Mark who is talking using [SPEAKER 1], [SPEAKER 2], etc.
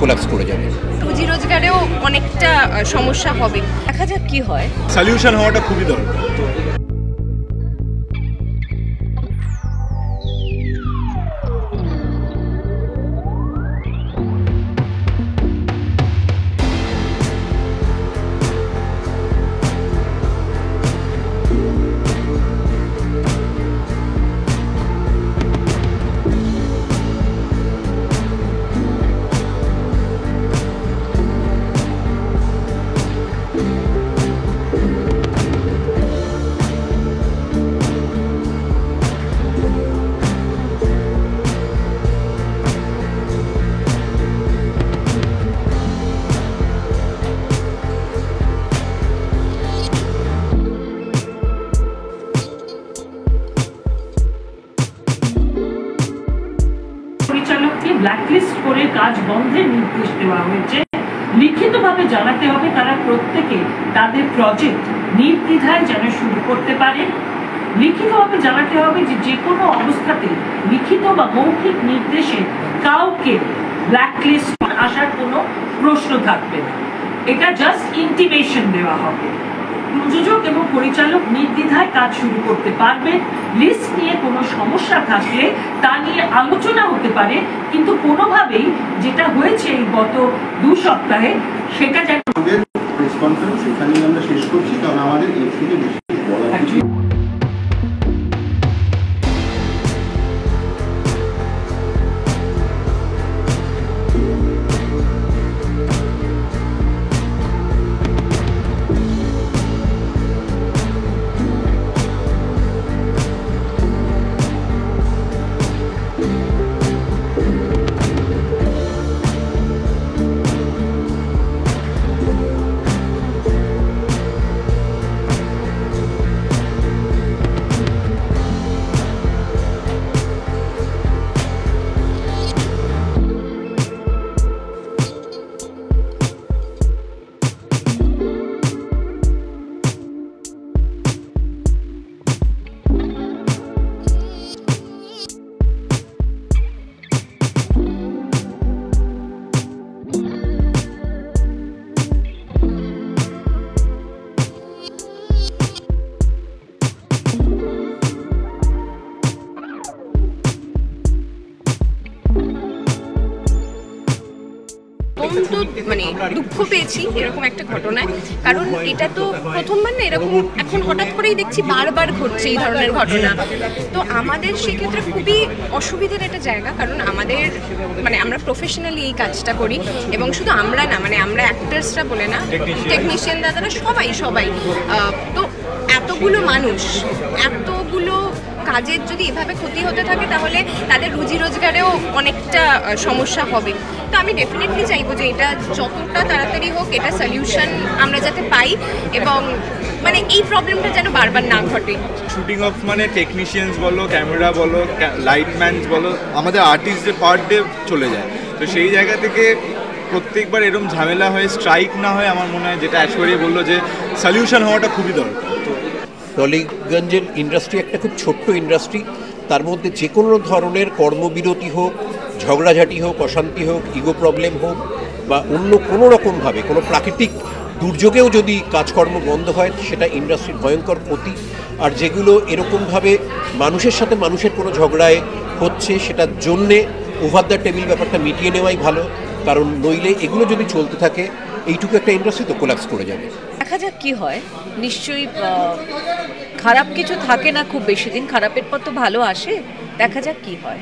[SPEAKER 1] Collapse করে যাবে।
[SPEAKER 2] রুজি রোজগারেও অনেকটা সমস্যা হবে, দেখা যাক কি হয়।
[SPEAKER 3] সলিউশন হওয়াটা খুবই দরকার।
[SPEAKER 4] পরিচালককে ব্ল্যাকলিস্ট করে কাজ বন্ধের নির্দেশ দেওয়া হয়েছে। লিখিতভাবে জানাতে হবে তারা প্রত্যেকে তাদের প্রজেক্ট নির্দ্বিধায় যেন শুরু করতে পারে। লিখিতভাবে জানাতে হবে যে কোনো অবস্থাতে লিখিত বা মৌখিক নির্দেশে কাউকে ব্ল্যাকলিস্ট আসার কোনো প্রশ্ন থাকবে না। এটা জাস্ট ইন্টিমেশন দেওয়া হবে। প্রযোজক এবং পরিচালক নির্দ্বিধায় কাজ শুরু করতে পারবে। লিস্ট নিয়ে কোনো সমস্যা থাকলে তা নিয়ে আলোচনা হতে পারে, কিন্তু কোনোভাবেই যেটা হয়েছে এই গত 2 সপ্তাহে সেটা যেন
[SPEAKER 5] প্রেস কনফারেন্স এখানেই আমরা শেষ করছি, কারণ আমাদের এর থেকে বেশি বলা
[SPEAKER 2] মানে দুঃখ পেয়েছি এরকম একটা ঘটনায়, কারণ এটা তো প্রথমবার না, এরকম এখন হঠাৎ করেই দেখছি বারবার ঘটছে এই ধরনের ঘটনা। তো আমাদের সেক্ষেত্রে খুবই অসুবিধার একটা জায়গা, কারণ আমাদের মানে আমরা প্রফেশনালি এই কাজটা করি, এবং শুধু আমরা না, মানে আমরা অ্যাক্টার্সরা বলে না, টেকনিশিয়ান দাদারা সবাই তো এতগুলো মানুষ, এতগুলো কাজের যদি এভাবে ক্ষতি হতে থাকে তাহলে তাদের রুজি রোজগারেও অনেকটা সমস্যা হবে। তো আমি ডেফিনেটলি চাইবো যে এটা যতটা তাড়াতাড়ি হোক, এটা সলিউশন আমরা যাতে পাই, এবং মানে এই প্রবলেমটা যেন বারবার না ঘটে।
[SPEAKER 3] শুটিং অফ মানে টেকনিশিয়ানস বলো, ক্যামেরা বলো, লাইটম্যানস বলো, আমাদের আর্টিস্টদের পার ডে চলে যায়। তো সেই জায়গা থেকে প্রত্যেকবার এরকম ঝামেলা হয়ে স্ট্রাইক না হয়, আমার মনে হয় যেটা ঐশ্বরিয়া বললো যে সলিউশন হওয়াটা খুবই দরকার।
[SPEAKER 1] টলিগঞ্জের ইন্ডাস্ট্রি একটা খুব ছোট্ট ইন্ডাস্ট্রি, তার মধ্যে যে কোনো ধরনের কর্মবিরতি হোক, ঝগড়াঝাটি হোক, অশান্তি হোক, ইগো প্রবলেম হোক, বা অন্য কোনো রকমভাবে কোনো প্রাকৃতিক দুর্যোগেও যদি কাজকর্ম বন্ধ হয়, সেটা ইন্ডাস্ট্রির ভয়ঙ্কর ক্ষতি। আর যেগুলো এরকমভাবে মানুষের সাথে মানুষের কোনো ঝগড়ায় হচ্ছে, সেটার জন্যে ওভার দ্য টেবিল ব্যাপারটা মিটিয়ে নেওয়াই ভালো, কারণ নইলে এগুলো যদি চলতে থাকে এইটুকু একটা ইন্ডাস্ট্রি তো কোলাপস করে যাবে।
[SPEAKER 6] দেখা যাক কি হয়। নিশ্চয়ই খারাপ কিছু থাকে না খুব বেশি দিন, খারাপের পর তো ভালো আসে, দেখা যাক কি হয়।